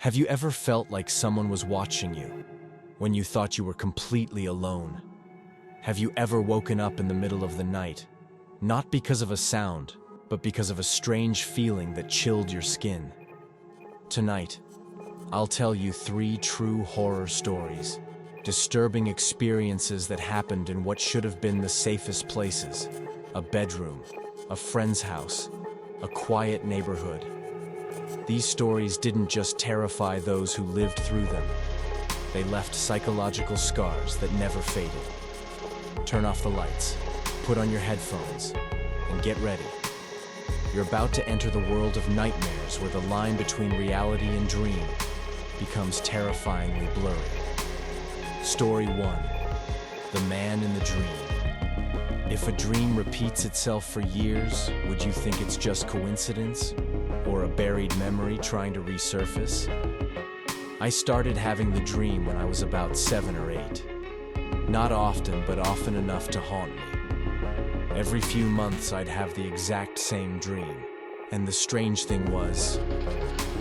Have you ever felt like someone was watching you when you thought you were completely alone? Have you ever woken up in the middle of the night, not because of a sound, but because of a strange feeling that chilled your skin? Tonight, I'll tell you 3 true horror stories, disturbing experiences that happened in what should have been the safest places: a bedroom, a friend's house, a quiet neighborhood. These stories didn't just terrify those who lived through them. They left psychological scars that never faded. Turn off the lights, put on your headphones, and get ready. You're about to enter the world of nightmares where the line between reality and dream becomes terrifyingly blurry. Story 1. The Man in the Dream. If a dream repeats itself for years, would you think it's just coincidence? Or a buried memory trying to resurface? I started having the dream when I was about 7 or 8. Not often, but often enough to haunt me. Every few months I'd have the exact same dream, and the strange thing was,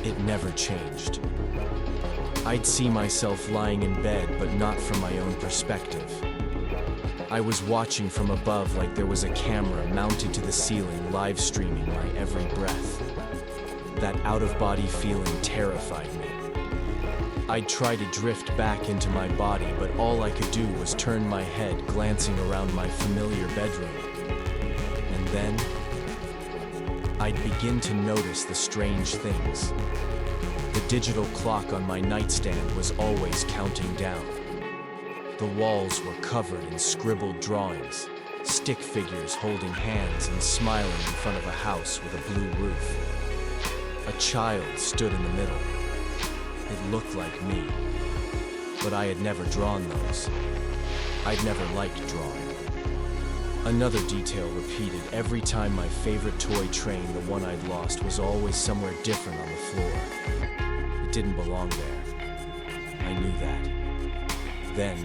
it never changed. I'd see myself lying in bed, but not from my own perspective. I was watching from above like there was a camera mounted to the ceiling, live streaming my every breath. That out-of-body feeling terrified me. I'd try to drift back into my body, but all I could do was turn my head, glancing around my familiar bedroom. And then, I'd begin to notice the strange things. The digital clock on my nightstand was always counting down. The walls were covered in scribbled drawings, stick figures holding hands and smiling in front of a house with a blue roof. A child stood in the middle. It looked like me, but I had never drawn those. I'd never liked drawing. Another detail repeated every time. My favorite toy train, the one I'd lost, was always somewhere different on the floor. It didn't belong there. I knew that. Then,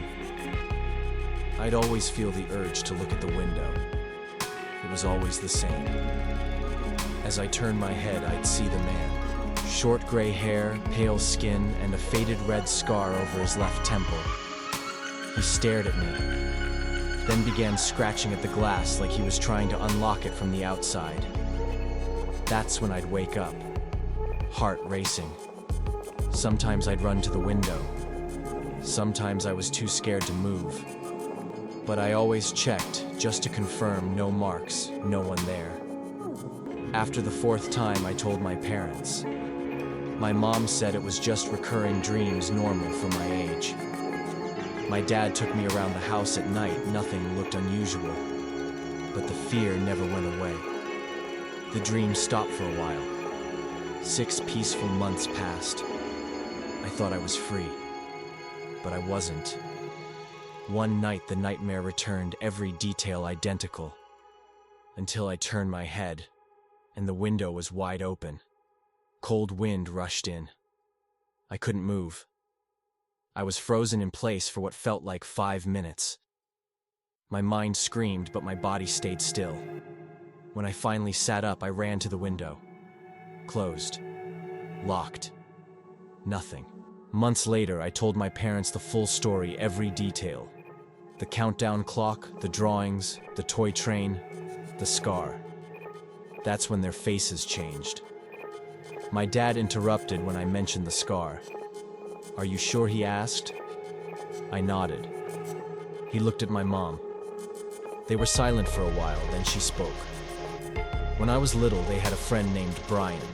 I'd always feel the urge to look at the window. It was always the same. As I turned my head, I'd see the man. Short gray hair, pale skin, and a faded red scar over his left temple. He stared at me, then began scratching at the glass like he was trying to unlock it from the outside. That's when I'd wake up, heart racing. Sometimes I'd run to the window. Sometimes I was too scared to move. But I always checked, just to confirm: no marks, no one there. After the 4th time, I told my parents. My mom said it was just recurring dreams, normal for my age. My dad took me around the house at night. Nothing looked unusual, but the fear never went away. The dream stopped for a while. 6 peaceful months passed. I thought I was free, but I wasn't. One night, the nightmare returned, every detail identical, until I turned my head, and the window was wide open. Cold wind rushed in. I couldn't move. I was frozen in place for what felt like 5 minutes. My mind screamed, but my body stayed still. When I finally sat up, I ran to the window. Closed. Locked. Nothing. Months later, I told my parents the full story, every detail. The countdown clock, the drawings, the toy train, the scar. That's when their faces changed. My dad interrupted when I mentioned the scar. "Are you sure?" he asked. I nodded. He looked at my mom. They were silent for a while, then she spoke. When I was little, they had a friend named Brian.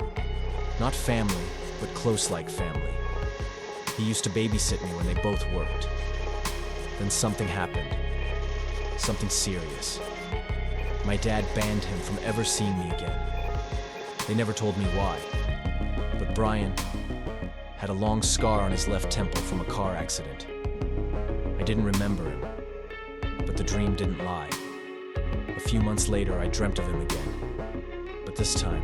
Not family, but close like family. He used to babysit me when they both worked. Then something happened. Something serious. My dad banned him from ever seeing me again. They never told me why. But Brian had a long scar on his left temple from a car accident. I didn't remember him, but the dream didn't lie. A few months later, I dreamt of him again. But this time,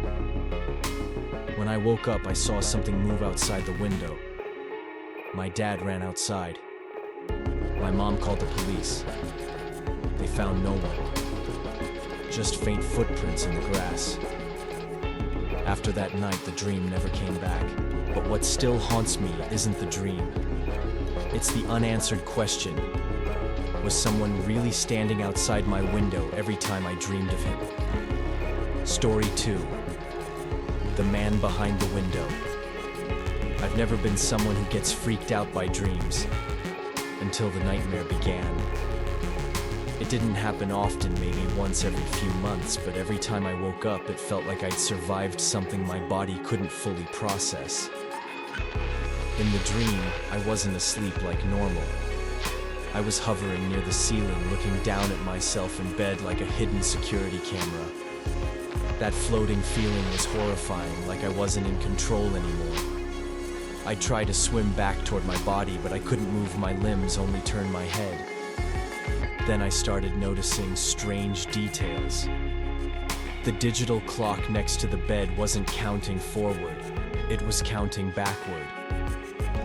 when I woke up, I saw something move outside the window. My dad ran outside. My mom called the police. They found no one. Just faint footprints in the grass. After that night, the dream never came back. But what still haunts me isn't the dream. It's the unanswered question. Was someone really standing outside my window every time I dreamed of him? Story 2. The man behind the window. I've never been someone who gets freaked out by dreams until the nightmare began. It didn't happen often, maybe once every few months, but every time I woke up, it felt like I'd survived something my body couldn't fully process. In the dream, I wasn't asleep like normal. I was hovering near the ceiling, looking down at myself in bed like a hidden security camera. That floating feeling was horrifying, like I wasn't in control anymore. I tried to swim back toward my body, but I couldn't move my limbs, only turn my head. Then I started noticing strange details. The digital clock next to the bed wasn't counting forward, it was counting backward.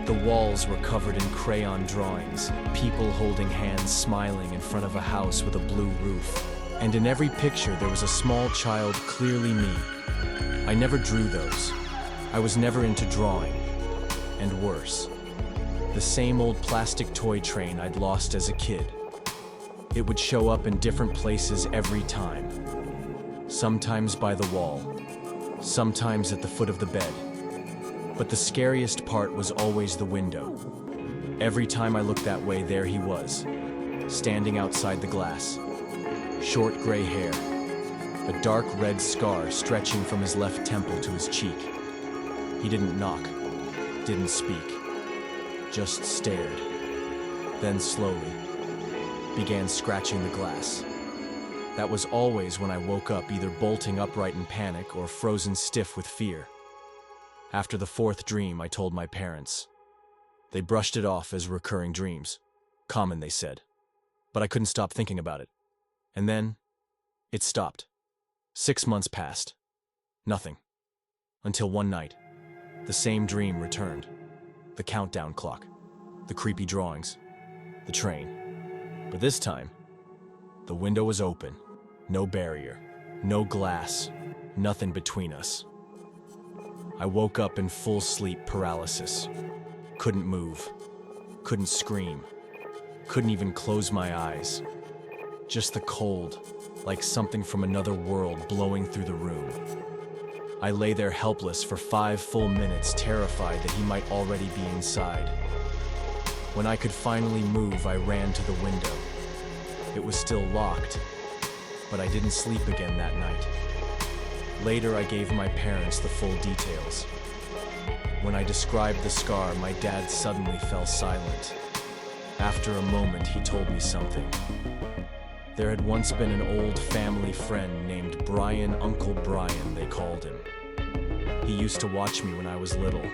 The walls were covered in crayon drawings, people holding hands smiling in front of a house with a blue roof. And in every picture there was a small child, clearly me. I never drew those. I was never into drawing. And worse, the same old plastic toy train I'd lost as a kid. It would show up in different places every time. Sometimes by the wall, sometimes at the foot of the bed. But the scariest part was always the window. Every time I looked that way, there he was, standing outside the glass. Short gray hair, a dark red scar stretching from his left temple to his cheek. He didn't knock, didn't speak, just stared. Then slowly began scratching the glass. That was always when I woke up, either bolting upright in panic or frozen stiff with fear. After the 4th dream, I told my parents. They brushed it off as recurring dreams. Common, they said. But I couldn't stop thinking about it. And then, it stopped. 6 months passed. Nothing. Until one night, the same dream returned. The countdown clock, the creepy drawings, the train. But this time, the window was open. No barrier, no glass, nothing between us. I woke up in full sleep paralysis. Couldn't move, couldn't scream, couldn't even close my eyes. Just the cold, like something from another world blowing through the room. I lay there helpless for 5 full minutes, terrified that he might already be inside. When I could finally move, I ran to the window. It was still locked, but I didn't sleep again that night. Later, I gave my parents the full details. When I described the scar, my dad suddenly fell silent. After a moment, he told me something. There had once been an old family friend named Brian, Uncle Brian, they called him. He used to watch me when I was little.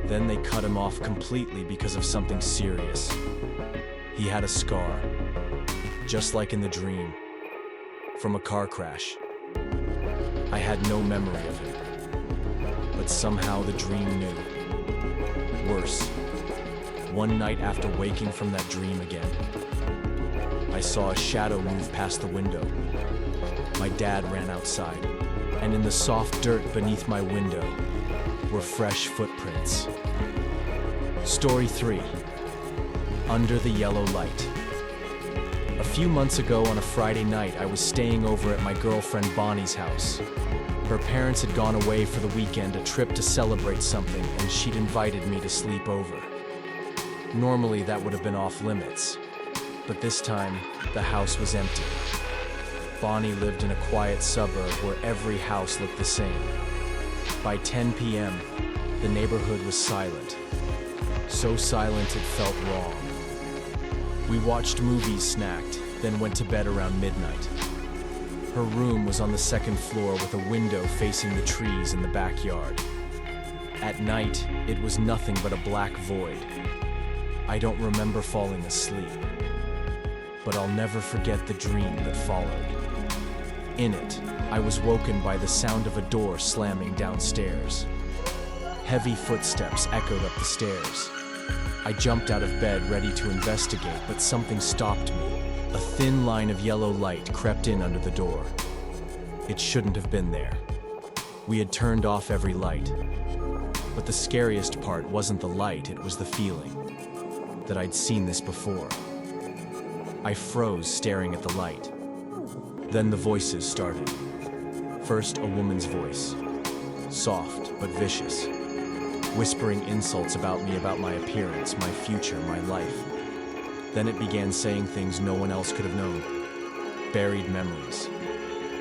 Then they cut him off completely because of something serious. He had a scar, just like in the dream, from a car crash. I had no memory of him, but somehow the dream knew. Worse, one night after waking from that dream again, I saw a shadow move past the window. My dad ran outside, and in the soft dirt beneath my window were fresh footprints. Story 3. Under the Yellow Light. A few months ago on a Friday night, I was staying over at my girlfriend Bonnie's house. Her parents had gone away for the weekend, a trip to celebrate something, and she'd invited me to sleep over. Normally that would have been off limits, but this time the house was empty. Bonnie lived in a quiet suburb where every house looked the same. By 10 p.m., the neighborhood was silent. So silent it felt wrong. We watched movies, snacked, then went to bed around midnight. Her room was on the 2nd floor with a window facing the trees in the backyard. At night, it was nothing but a black void. I don't remember falling asleep, but I'll never forget the dream that followed. In it, I was woken by the sound of a door slamming downstairs. Heavy footsteps echoed up the stairs. I jumped out of bed ready to investigate, but something stopped me. A thin line of yellow light crept in under the door. It shouldn't have been there. We had turned off every light. But the scariest part wasn't the light, it was the feeling that I'd seen this before. I froze, staring at the light. Then the voices started. First, a woman's voice, soft but vicious, whispering insults about me, about my appearance, my future, my life. Then it began saying things no one else could have known. Buried memories,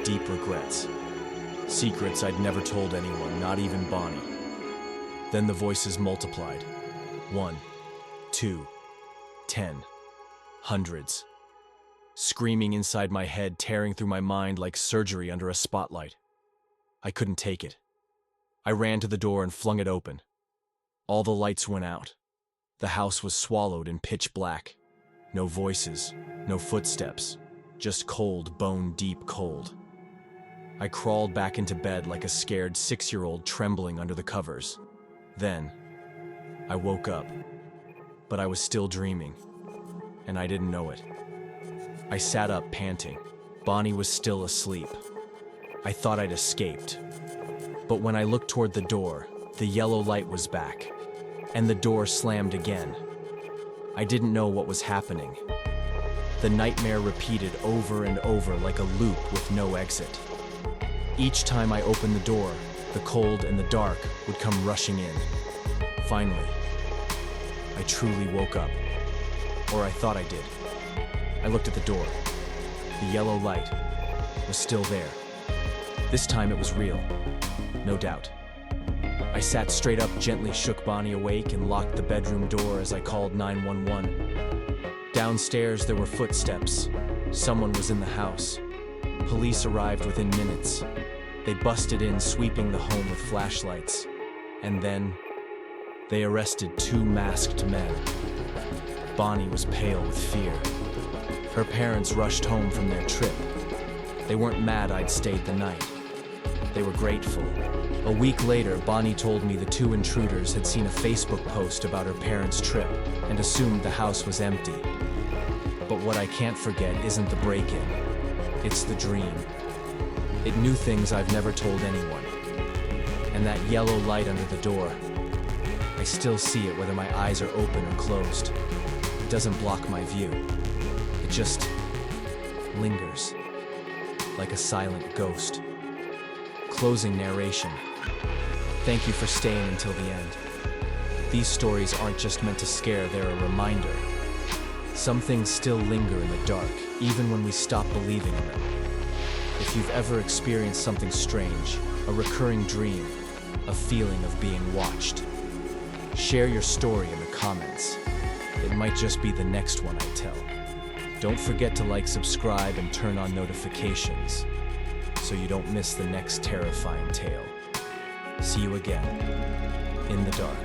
deep regrets, secrets I'd never told anyone, not even Bonnie. Then the voices multiplied. 1, 2, 10, hundreds. Screaming inside my head, tearing through my mind like surgery under a spotlight. I couldn't take it. I ran to the door and flung it open. All the lights went out. The house was swallowed in pitch black. No voices, no footsteps, just cold, bone-deep cold. I crawled back into bed like a scared 6-year-old trembling under the covers. Then, I woke up, but I was still dreaming, and I didn't know it. I sat up, panting. Bonnie was still asleep. I thought I'd escaped. But when I looked toward the door, the yellow light was back, and the door slammed again. I didn't know what was happening. The nightmare repeated over and over like a loop with no exit. Each time I opened the door, the cold and the dark would come rushing in. Finally, I truly woke up. Or I thought I did. I looked at the door. The yellow light was still there. This time it was real, no doubt. I sat straight up, gently shook Bonnie awake, and locked the bedroom door as I called 911. Downstairs there were footsteps. Someone was in the house. Police arrived within minutes. They busted in, sweeping the home with flashlights. And then, they arrested 2 masked men. Bonnie was pale with fear. Her parents rushed home from their trip. They weren't mad I'd stayed the night. They were grateful. A week later, Bonnie told me the 2 intruders had seen a Facebook post about her parents' trip and assumed the house was empty. But what I can't forget isn't the break-in. It's the dream. It knew things I've never told anyone. And that yellow light under the door, I still see it whether my eyes are open or closed. It doesn't block my view. It just lingers, like a silent ghost. Closing narration. Thank you for staying until the end. These stories aren't just meant to scare, they're a reminder. Some things still linger in the dark, even when we stop believing in them. If you've ever experienced something strange, a recurring dream, a feeling of being watched, share your story in the comments. It might just be the next one I tell. Don't forget to like, subscribe, and turn on notifications so you don't miss the next terrifying tale. See you again in the dark.